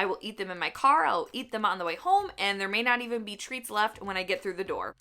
I will eat them in my car, I'll eat them on the way home, and there may not even be treats left when I get through the door.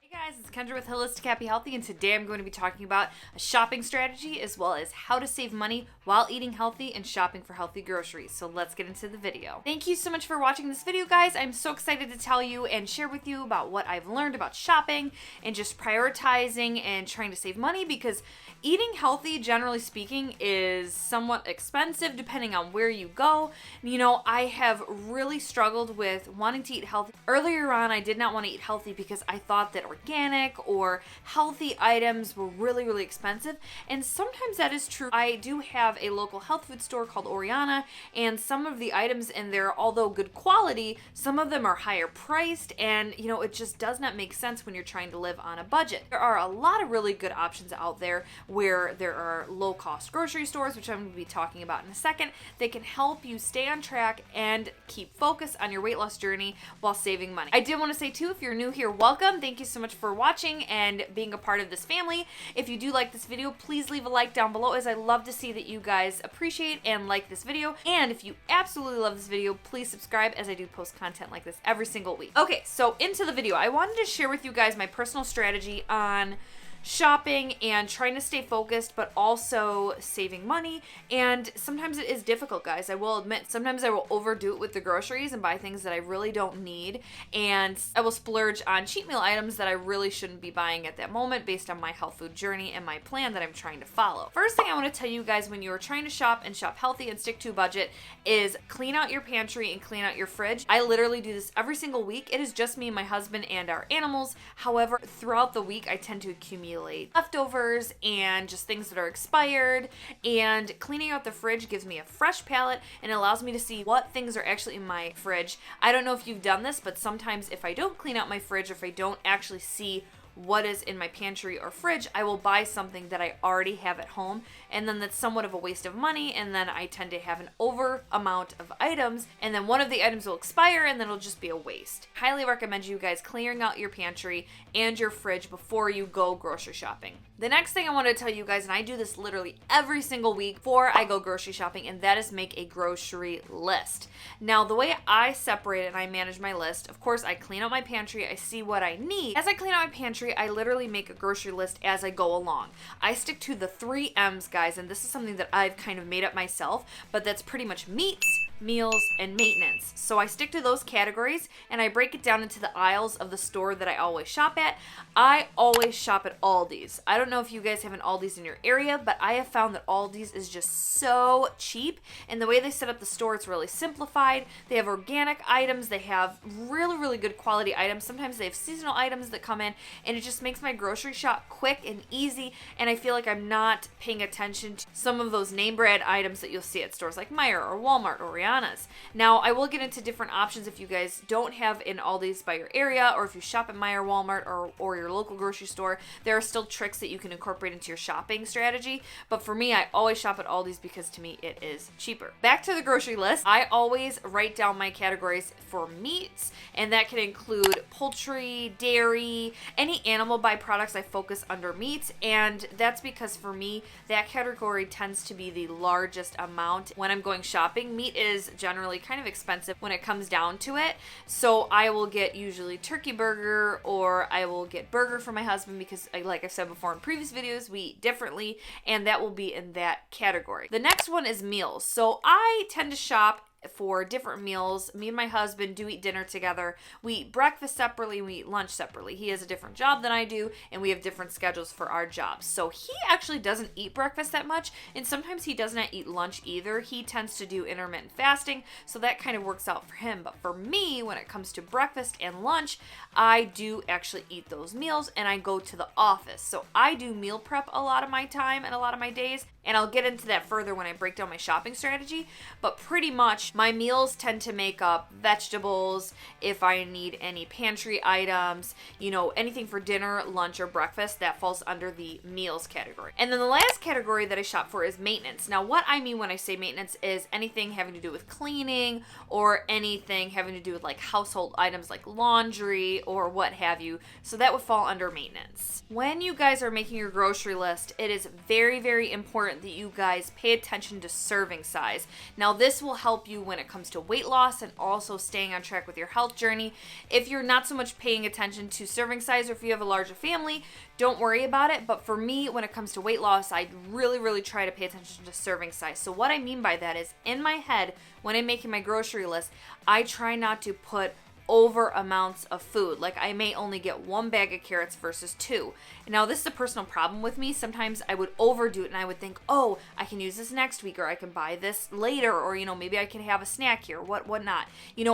Hey guys, it's Kendra with Holistic Happy Healthy, and today I'm going to be talking about a shopping strategy as well as how to save money while eating healthy and shopping for healthy groceries. So let's get into the video. Thank you so much for watching this video, guys. I'm so excited to tell you and share with you about what I've learned about shopping and just prioritizing and trying to save money, because eating healthy, generally speaking, is somewhat expensive depending on where you go. You know, I have really struggled with wanting to eat healthy. Earlier on, I did not want to eat healthy because I thought that organic or healthy items were really expensive, and sometimes that is true. I do have a local health food store called Oriana, and some of the items in there, although good quality, some of them are higher priced, and you know, it just does not make sense when you're trying to live on a budget. There are a lot of really good options out there where there are low-cost grocery stores, which I'm going to be talking about in a second. They can help you stay on track and keep focus on your weight loss journey while saving money. I did want to say too, if you're new here, welcome. Thank you so much for watching and being a part of this family. If you do like this video, please leave a like down below, as I love to see that you guys appreciate and like this video. And if you absolutely love this video, please subscribe, as I do post content like this every single week. Okay, so into the video. I wanted to share with you guys my personal strategy on shopping and trying to stay focused, but also saving money. And sometimes it is difficult, guys. I will admit, sometimes I will overdo it with the groceries and buy things that I really don't need, and I will splurge on cheat meal items that I really shouldn't be buying at that moment based on my health food journey and my plan that I'm trying to follow. First thing I want to tell you guys, when you're trying to shop and shop healthy and stick to a budget, is clean out your pantry and clean out your fridge. I literally do this every single week. It is just me, my husband, and our animals. However, throughout the week, I tend to accumulate leftovers and just things that are expired, and cleaning out the fridge gives me a fresh palette and allows me to see what things are actually in my fridge. I don't know if you've done this, but sometimes if I don't clean out my fridge, or if I don't actually see what is in my pantry or fridge, I will buy something that I already have at home, and then that's somewhat of a waste of money, and then I tend to have an over amount of items, and then one of the items will expire, and then it'll just be a waste. Highly recommend you guys clearing out your pantry and your fridge before you go grocery shopping. The next thing I want to tell you guys, and I do this literally every single week before I go grocery shopping, and that is make a grocery list. Now, the way I separate it and I manage my list, of course, I clean out my pantry, I see what I need. As I clean out my pantry, I literally make a grocery list as I go along. I stick to the 3 M's, guys, and this is something that I've kind of made up myself, but that's pretty much meats, meals, and maintenance. So I stick to those categories, and I break it down into the aisles of the store that I always shop at. I always shop at Aldi's. I don't know if you guys have an Aldi's in your area, but I have found that Aldi's is just so cheap, and the way they set up the store, it's really simplified. They have organic items, they have really good quality items. Sometimes they have seasonal items that come in, and it just makes my grocery shop quick and easy, and I feel like I'm not paying attention to some of those name brand items that you'll see at stores like Meijer or Walmart or Rihanna's. Now, I will get into different options if you guys don't have an Aldi's by your area, or if you shop at Meijer, Walmart, or your local grocery store. There are still tricks that you can incorporate into your shopping strategy, but for me, I always shop at Aldi's because to me it is cheaper. Back to the grocery list, I always write down my categories for meats, and that can include poultry, dairy, any animal byproducts. I focus under meats, and that's because for me, that category tends to be the largest amount when I'm going shopping. Meat is generally kind of expensive when it comes down to it, so I will get usually turkey burger, or I will get burger for my husband because, like I've said before in previous videos, we eat differently, and that will be in that category. The next one is meals. So I tend to shop for different meals. Me and my husband do eat dinner together. We eat breakfast separately, we eat lunch separately. He has a different job than I do, and we have different schedules for our jobs. So he actually doesn't eat breakfast that much, and sometimes he does not eat lunch either. He tends to do intermittent fasting, so that kind of works out for him. But for me, when it comes to breakfast and lunch, I do actually eat those meals, and I go to the office. So I do meal prep a lot of my time and a lot of my days, and I'll get into that further when I break down my shopping strategy. But pretty much my meals tend to make up vegetables, if I need any pantry items, you know, anything for dinner, lunch, or breakfast, that falls under the meals category. And then the last category that I shop for is maintenance. Now, what I mean when I say maintenance is anything having to do with cleaning, or anything having to do with like household items like laundry or what have you. So that would fall under maintenance. When you guys are making your grocery list, it is very, very important important that you guys pay attention to serving size. Now, this will help you when it comes to weight loss and also staying on track with your health journey. If you're not so much paying attention to serving size, or if you have a larger family, don't worry about it. But for me, when it comes to weight loss, I really try to pay attention to serving size. So what I mean by that is, in my head, when I'm making my grocery list, I try not to put over amounts of food. Like, I may only get 1 bag of carrots versus 2. Now, this is a personal problem with me. Sometimes I would overdo it and I would think, oh, I can use this next week, or I can buy this later, or, maybe I can have a snack here, whatnot.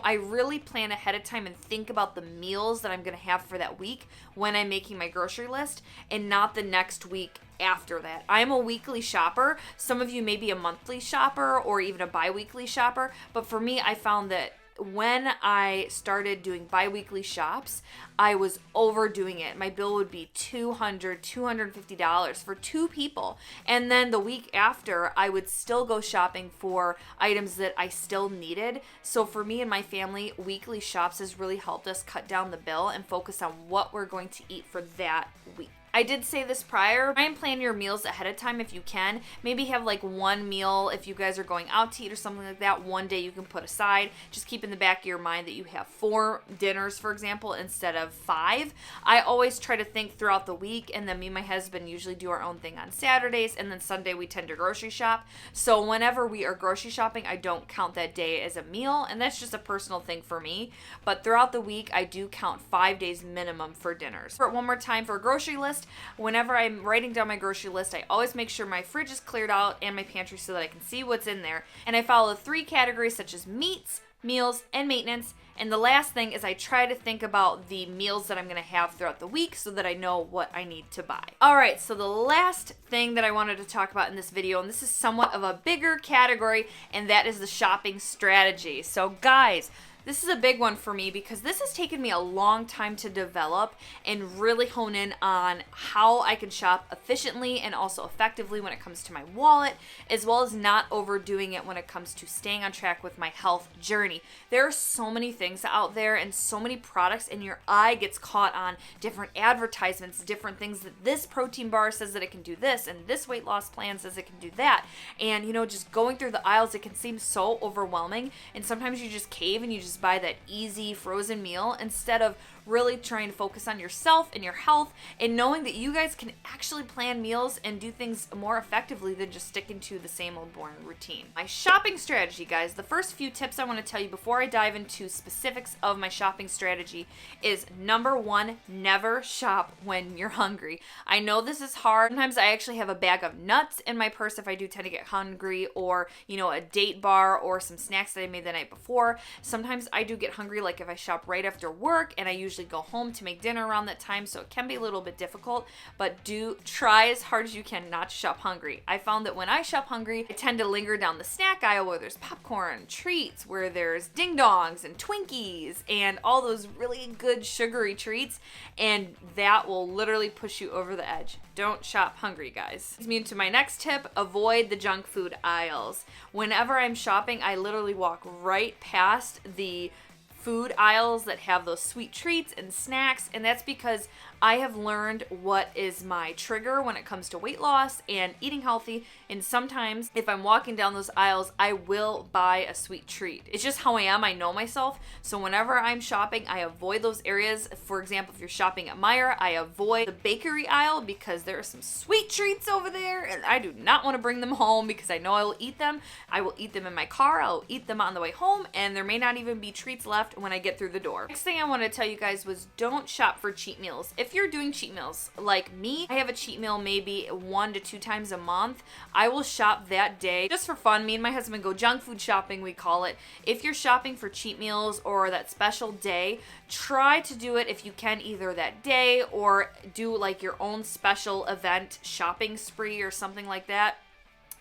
I really plan ahead of time and think about the meals that I'm going to have for that week when I'm making my grocery list, and not the next week after that. I'm a weekly shopper. Some of you may be a monthly shopper or even a bi-weekly shopper, but for me, I found that when I started doing bi-weekly shops, I was overdoing it. My bill would be $200, $250 for 2 people. And then the week after, I would still go shopping for items that I still needed. So for me and my family, weekly shops has really helped us cut down the bill and focus on what we're going to eat for that week. I did say this prior, try and plan your meals ahead of time if you can. Maybe have like 1 meal if you guys are going out to eat or something like that. 1 day you can put aside. Just keep in the back of your mind that you have 4 dinners, for example, instead of 5. I always try to think throughout the week, and then me and my husband usually do our own thing on Saturdays, and then Sunday we tend to grocery shop. So whenever we are grocery shopping, I don't count that day as a meal, and that's just a personal thing for me. But throughout the week, I do count 5 days minimum for dinners. For one more time, for a grocery list, whenever I'm writing down my grocery list, I always make sure my fridge is cleared out and my pantry so that I can see what's in there. And I follow 3 categories such as meats, meals, and maintenance. And the last thing is I try to think about the meals that I'm going to have throughout the week so that I know what I need to buy. All right, so the last thing that I wanted to talk about in this video, and this is somewhat of a bigger category, and that is the shopping strategy. So guys, this is a big one for me because this has taken me a long time to develop and really hone in on how I can shop efficiently and also effectively when it comes to my wallet, as well as not overdoing it when it comes to staying on track with my health journey. There are so many things out there and so many products, and your eye gets caught on different advertisements, different things that this protein bar says that it can do this, and this weight loss plan says it can do that. And just going through the aisles, it can seem so overwhelming, and sometimes you just cave and you just buy that easy frozen meal instead of really trying to focus on yourself and your health, and knowing that you guys can actually plan meals and do things more effectively than just sticking to the same old boring routine. My shopping strategy, guys, the first few tips I want to tell you before I dive into specifics of my shopping strategy is, number 1, never shop when you're hungry. I know this is hard. Sometimes I actually have a bag of nuts in my purse if I do tend to get hungry, or a date bar or some snacks that I made the night before. Sometimes I do get hungry, like if I shop right after work, and I usually go home to make dinner around that time, so it can be a little bit difficult, but do try as hard as you can not to shop hungry. I found that when I shop hungry, I tend to linger down the snack aisle where there's popcorn, treats, where there's ding dongs and Twinkies and all those really good sugary treats, and that will literally push you over the edge. Don't shop hungry, guys. Leads me into my next tip: avoid the junk food aisles. Whenever I'm shopping, I literally walk right past the food aisles that have those sweet treats and snacks, and that's because I have learned what is my trigger when it comes to weight loss and eating healthy, and sometimes if I'm walking down those aisles, I will buy a sweet treat. It's just how I am. I know myself. So whenever I'm shopping, I avoid those areas. For example, if you're shopping at Meijer, I avoid the bakery aisle because there are some sweet treats over there, and I do not want to bring them home because I know I will eat them. I will eat them in my car. I'll eat them on the way home, and there may not even be treats left when I get through the door. Next thing I want to tell you guys was, don't shop for cheat meals. If you're doing cheat meals like me, I have a cheat meal maybe 1 to 2 times a month. I will shop that day just for fun. Me and my husband go junk food shopping, we call it. If you're shopping for cheat meals or that special day, try to do it if you can either that day or do like your own special event shopping spree or something like that.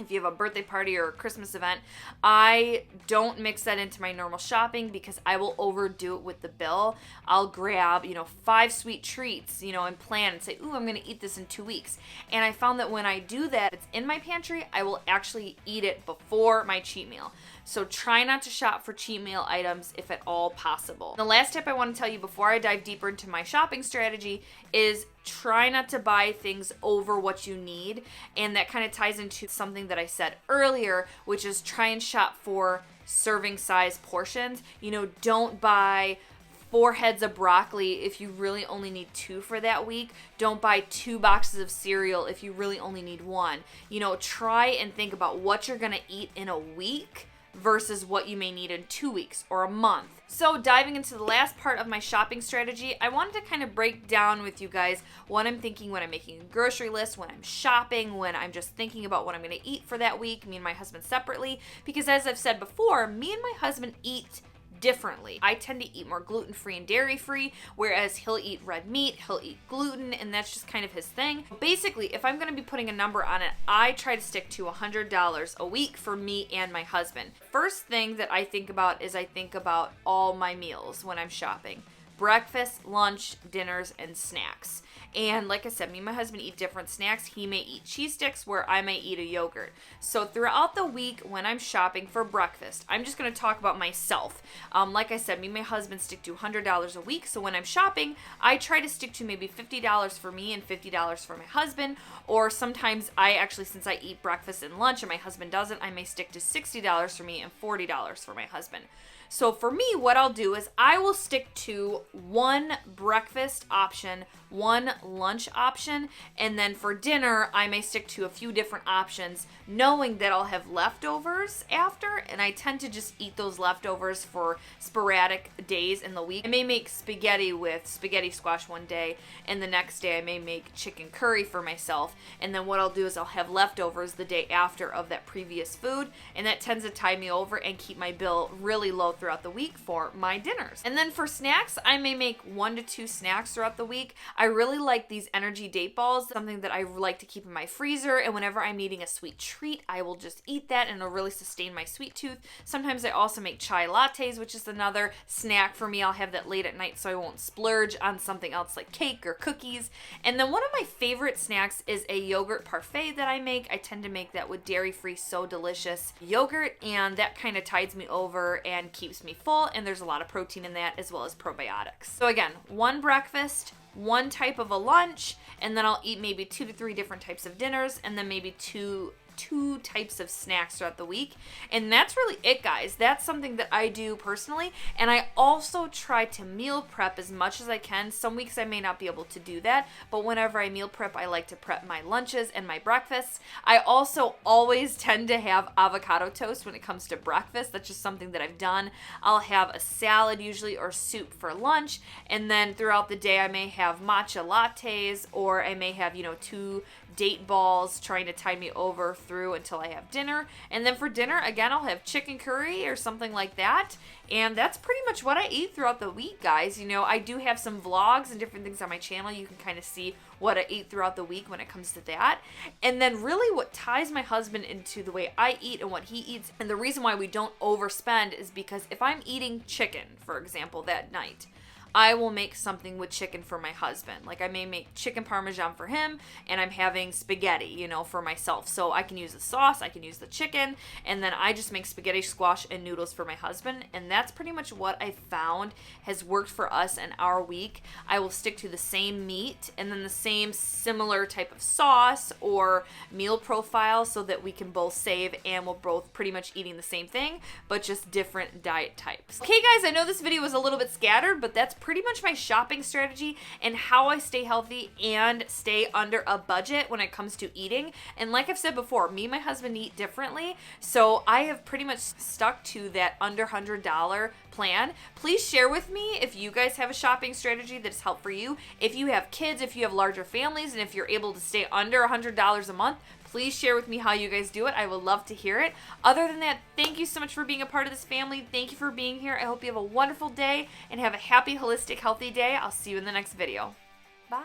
If you have a birthday party or a Christmas event, I don't mix that into my normal shopping because I will overdo it with the bill. I'll grab, 5 sweet treats, and plan and say, ooh, I'm going to eat this in 2 weeks. And I found that when I do that, it's in my pantry, I will actually eat it before my cheat meal. So try not to shop for cheat meal items if at all possible. The last tip I want to tell you before I dive deeper into my shopping strategy is try not to buy things over what you need. And that kind of ties into something that I said earlier, which is try and shop for serving size portions. Don't buy 4 heads of broccoli if you really only need 2 for that week. Don't buy 2 boxes of cereal if you really only need 1. Try and think about what you're going to eat in a week versus what you may need in 2 weeks or a month. So diving into the last part of my shopping strategy, I wanted to kind of break down with you guys what I'm thinking when I'm making a grocery list, when I'm shopping, when I'm just thinking about what I'm going to eat for that week, me and my husband separately, because as I've said before, me and my husband eat differently. I tend to eat more gluten-free and dairy-free, whereas he'll eat red meat, he'll eat gluten, and that's just kind of his thing. Basically, if I'm going to be putting a number on it, I try to stick to $100 a week for me and my husband. First thing that I think about is I think about all my meals when I'm shopping. Breakfast, lunch, dinners, and snacks. And like I said, me and my husband eat different snacks. He may eat cheese sticks where I may eat a yogurt. So throughout the week when I'm shopping for breakfast, I'm just going to talk about myself. Like I said, me and my husband stick to $100 a week. So when I'm shopping, I try to stick to maybe $50 for me and $50 for my husband. Or sometimes since I eat breakfast and lunch and my husband doesn't, I may stick to $60 for me and $40 for my husband. So for me, what I'll do is I will stick to 1 breakfast option, 1 lunch option, and then for dinner, I may stick to a few different options, knowing that I'll have leftovers after, and I tend to just eat those leftovers for sporadic days in the week. I may make spaghetti with spaghetti squash one day, and the next day I may make chicken curry for myself, and then what I'll do is I'll have leftovers the day after of that previous food, and that tends to tide me over and keep my bill really low throughout the week for my dinners. And then for snacks, I may make 1 to 2 snacks throughout the week. I really like these energy date balls, something that I like to keep in my freezer, and whenever I'm eating a sweet treat, I will just eat that and it'll really sustain my sweet tooth. Sometimes I also make chai lattes, which is another snack for me. I'll have that late at night so I won't splurge on something else like cake or cookies. And then one of my favorite snacks is a yogurt parfait that I make. I tend to make that with dairy-free So Delicious yogurt, and that kind of tides me over and keeps me full, and there's a lot of protein in that as well as probiotics. So again, 1 breakfast, 1 type of a lunch, and then I'll eat maybe 2 to 3 different types of dinners, and then maybe two types of snacks throughout the week. And that's really it, guys. That's something that I do personally, and I also try to meal prep as much as I can. Some weeks I may not be able to do that, but whenever I meal prep, I like to prep my lunches and my breakfasts. I also always tend to have avocado toast when it comes to breakfast. That's just something that I've done. I'll have a salad usually or soup for lunch, and then throughout the day I may have matcha lattes, or I may have 2 date balls trying to tide me over through until I have dinner. And then for dinner, again, I'll have chicken curry or something like that. And that's pretty much what I eat throughout the week, guys. I do have some vlogs and different things on my channel. You can kind of see what I eat throughout the week when it comes to that. And then really what ties my husband into the way I eat and what he eats, and the reason why we don't overspend, is because if I'm eating chicken, for example, that night, I will make something with chicken for my husband. Like I may make chicken parmesan for him, and I'm having spaghetti, for myself. So I can use the sauce, I can use the chicken, and then I just make spaghetti squash and noodles for my husband. And that's pretty much what I found has worked for us in our week. I will stick to the same meat and then the same similar type of sauce or meal profile so that we can both save and we're both pretty much eating the same thing, but just different diet types. Okay, guys, I know this video was a little bit scattered, but that's pretty much my shopping strategy and how I stay healthy and stay under a budget when it comes to eating. And like I've said before, me and my husband eat differently, so I have pretty much stuck to that under $100 plan. Please share with me if you guys have a shopping strategy that's helped for you. If you have kids, if you have larger families, and if you're able to stay under $100 a month, please share with me how you guys do it. I would love to hear it. Other than that, thank you so much for being a part of this family. Thank you for being here. I hope you have a wonderful day and have a happy, holistic, healthy day. I'll see you in the next video. Bye.